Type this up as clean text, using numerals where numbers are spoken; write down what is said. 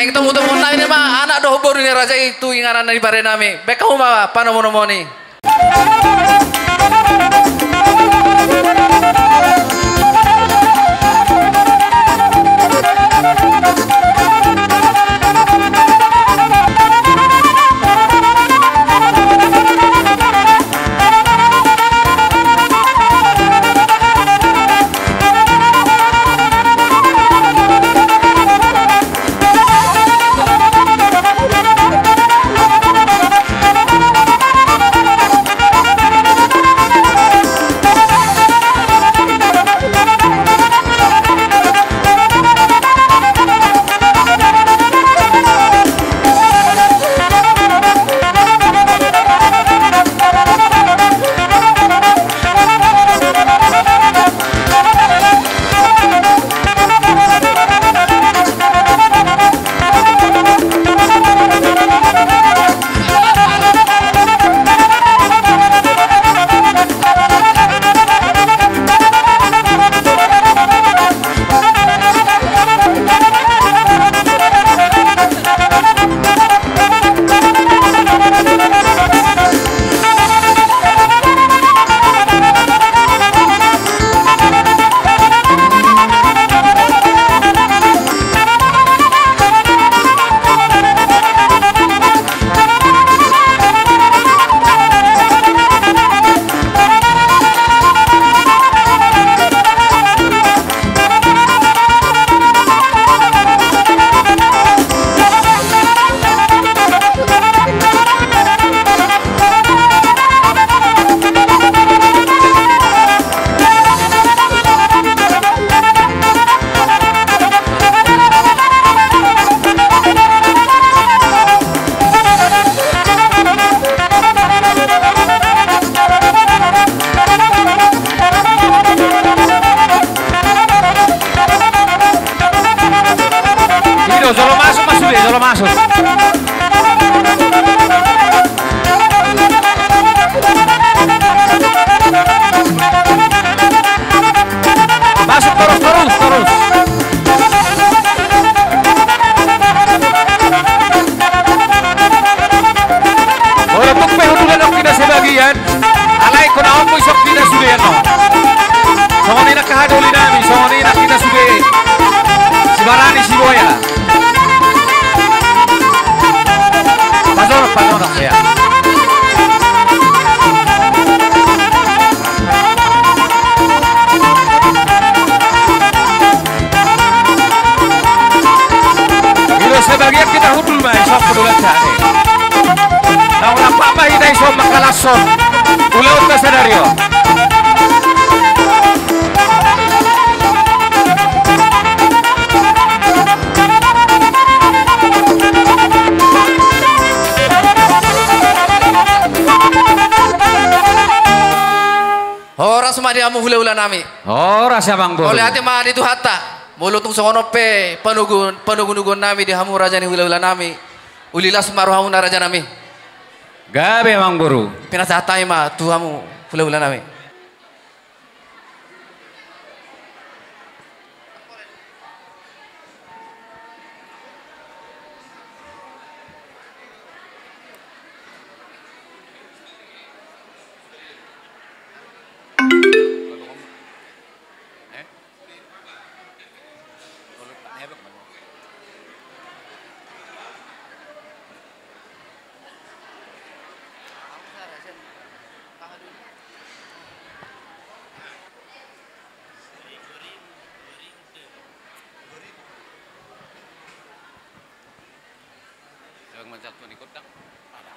Aing temu-temu na ini mah anak dohbor ini raja itu ingaran dari bare nami. Beka huma panomonomoni. Solo masuk. Masuk terus. Orang tuh pehudulan ang kita sebagian. Alay ko na ako po isang kita sulian no. Sama nila kahaduli namin, sama nila kita subi. Si Barani, si Boya. Pasok ya. Itu sebagian kita hudul mah isok pedulan sehari. Nah orang apa kita isok makalason. Ulau ke senario. Ora sumadi amu hula-hula nami. Ora siapang guru. Oleh hati mah itu hatta. Mulutung songono pe penugun nami di hamu raja ni hula-hula nami. Ulilah sumaru hamu raja nami. Gabe mang guru. Pina hatai mah tu hamu hula-hula nami. Mencatuan ikut tak? Ada.